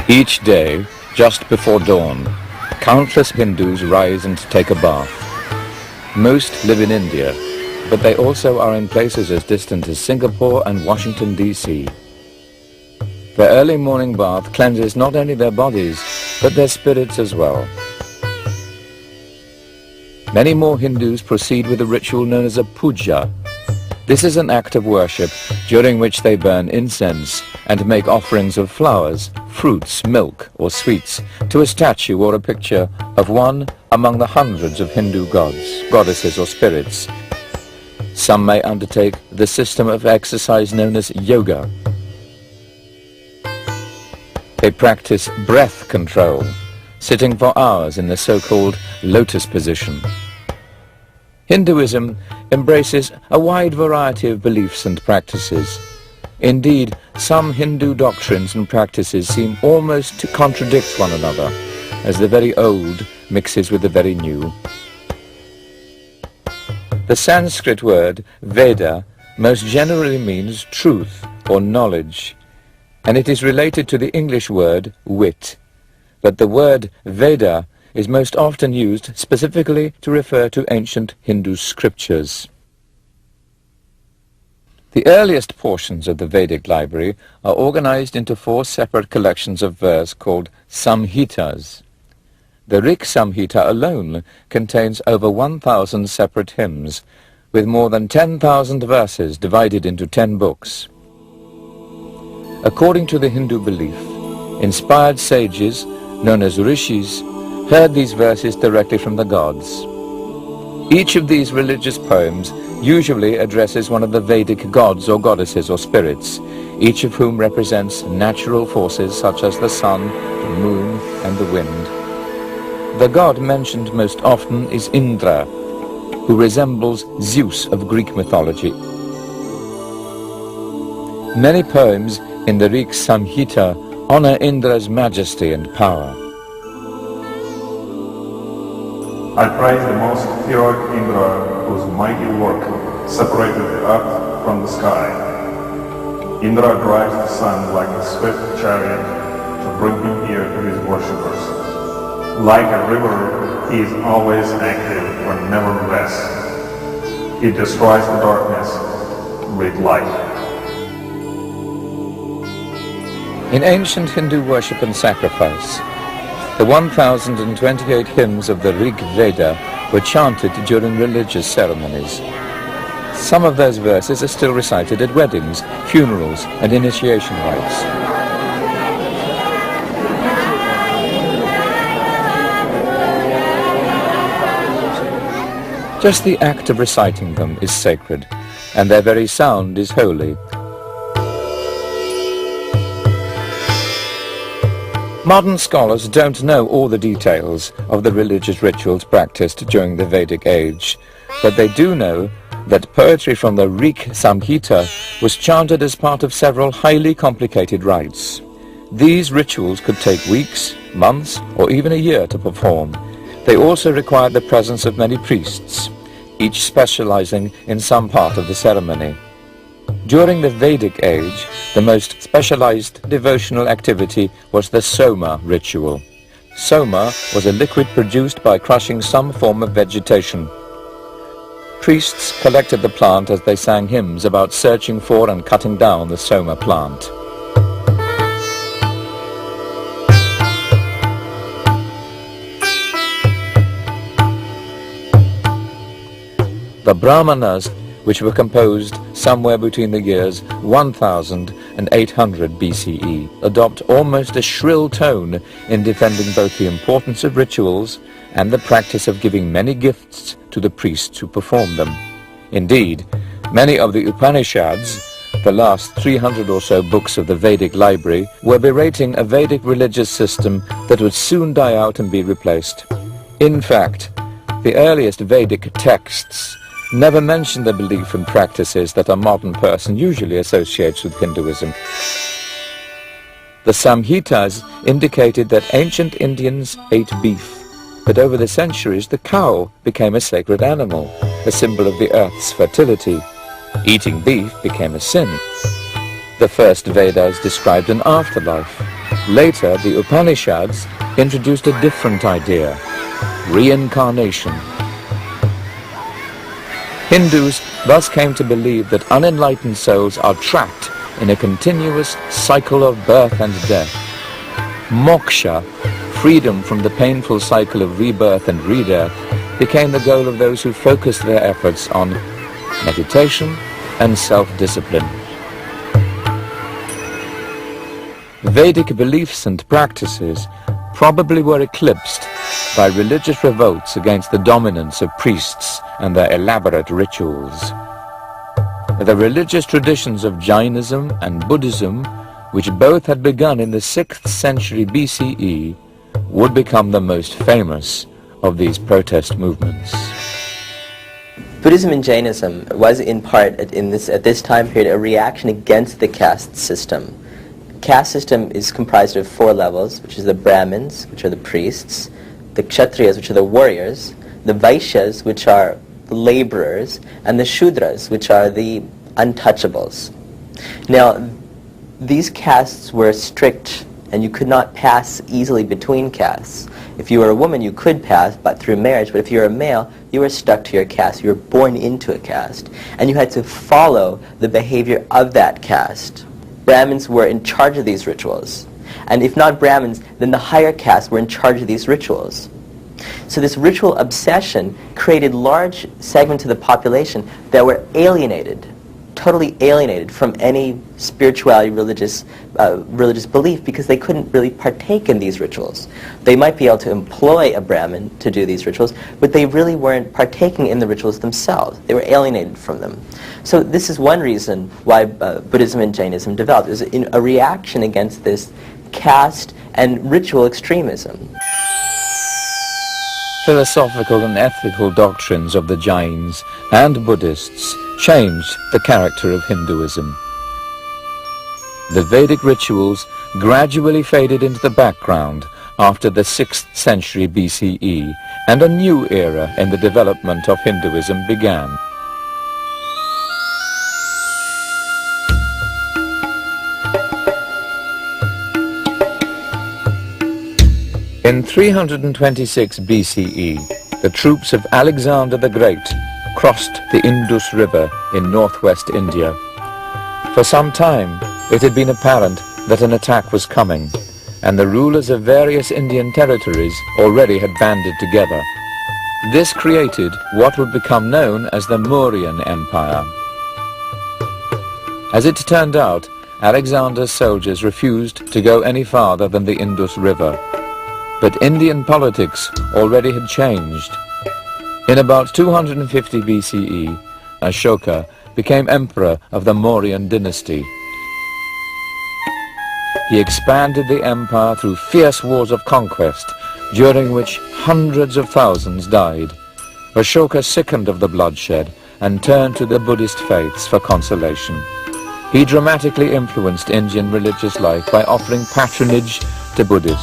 Each day, just before dawn, countless Hindus rise and take a bath. Most live in India, but they also are in places as distant as Singapore and Washington, D.C. Their early morning bath cleanses not only their bodies, but their spirits as well. Many more Hindus proceed with a ritual known as a puja. This is an act of worship during which they burn incense and make offerings of flowers, fruits, milk or sweets to a statue or a picture of one among the hundreds of Hindu gods, goddesses or spirits. Some may undertake the system of exercise known as yoga. They practice breath control, sitting for hours in the so-called lotus position. Hinduism embraces a wide variety of beliefs and practices. Indeed, some Hindu doctrines and practices seem almost to contradict one another, as the very old mixes with the very new. The Sanskrit word Veda most generally means truth or knowledge, and it is related to the English word wit. But the word Veda is most often used specifically to refer to ancient Hindu scriptures. The earliest portions of the Vedic library are organized into 4 separate collections of verse called Samhitas. The Rig Samhita alone contains over 1,000 separate hymns, with more than 10,000 verses divided into 10 books. According to the Hindu belief, inspired sages, known as rishis, heard these verses directly from the gods. Each of these religious poems usually addresses one of the Vedic gods or goddesses or spirits, each of whom represents natural forces such as the sun, the moon, and the wind. The god mentioned most often is Indra, who resembles Zeus of Greek mythology. Many poems in the Rig Samhita honor Indra's majesty and power. I praise the most heroic Indra, whose mighty work separated the earth from the sky. Indra drives the sun like a swift chariot to bring him here to his worshippers. Like a river, he is always active and never rests. He destroys the darkness with light. In ancient Hindu worship and sacrifice, the 1,028 hymns of the Rig Veda were chanted during religious ceremonies. Some of those verses are still recited at weddings, funerals, and initiation rites. Just the act of reciting them is sacred, and their very sound is holy. Modern scholars don't know all the details of the religious rituals practiced during the Vedic age, but they do know that poetry from the Rig Samhita was chanted as part of several highly complicated rites. These rituals could take weeks, months, or even a year to perform. They also required the presence of many priests, each specializing in some part of the ceremony. During the Vedic age, the most specialized devotional activity was the Soma ritual. Soma was a liquid produced by crushing some form of vegetation. Priests collected the plant as they sang hymns about searching for and cutting down the Soma plant. The Brahmanas, which were composed somewhere between the years 1000 and 800 BCE, adopt almost a shrill tone in defending both the importance of rituals and the practice of giving many gifts to the priests who perform them. Indeed, many of the Upanishads, the last 300 or so books of the Vedic library, were berating a Vedic religious system that would soon die out and be replaced. In fact, the earliest Vedic texts never mention the belief and practices that a modern person usually associates with Hinduism. The Samhitas indicated that ancient Indians ate beef, but over the centuries the cow became a sacred animal, a symbol of the earth's fertility. Eating beef became a sin. The first Vedas described an afterlife, Later, the Upanishads introduced a different idea: reincarnation. Hindus thus came to believe that unenlightened souls are trapped in a continuous cycle of birth and death. Moksha, freedom from the painful cycle of rebirth and redeath, became the goal of those who focused their efforts on meditation and self-discipline. Vedic beliefs and practices probably were eclipsed by religious revolts against the dominance of priests and their elaborate rituals. The religious traditions of Jainism and Buddhism, which both had begun in the 6th century BCE, would become the most famous of these protest movements. Buddhism and Jainism was in part at this time period a reaction against the caste system. Caste system is comprised of 4 levels, which is the Brahmins, which are the priests, the Kshatriyas, which are the warriors, the Vaishyas, which are the laborers, and the Shudras, which are the untouchables. Now, these castes were strict, and you could not pass easily between castes. If you were a woman, you could pass, but through marriage. But if you were a male, you were stuck to your caste. You were born into a caste, and you had to follow the behavior of that caste. Brahmins were in charge of these rituals, and if not Brahmins, then the higher castes were in charge of these rituals. So this ritual obsession created large segments of the population that were alienated, totally alienated from any spirituality, religious belief, because they couldn't really partake in these rituals. They might be able to employ a Brahmin to do these rituals, but they really weren't partaking in the rituals themselves. They were alienated from them. So this is one reason why Buddhism and Jainism developed. It was in a reaction against this caste and ritual extremism. Philosophical and ethical doctrines of the Jains and Buddhists changed the character of Hinduism. The Vedic rituals gradually faded into the background after the 6th century BCE, and a new era in the development of Hinduism began. In 326 BCE, the troops of Alexander the Great crossed the Indus River in northwest India. For some time, it had been apparent that an attack was coming, and the rulers of various Indian territories already had banded together. This created what would become known as the Mauryan Empire. As it turned out, Alexander's soldiers refused to go any farther than the Indus River. But Indian politics already had changed. In about 250 BCE, Ashoka became emperor of the Mauryan dynasty. He expanded the empire through fierce wars of conquest, during which hundreds of thousands died. Ashoka sickened of the bloodshed and turned to the Buddhist faiths for consolation. He dramatically influenced Indian religious life by offering patronage to Buddhists.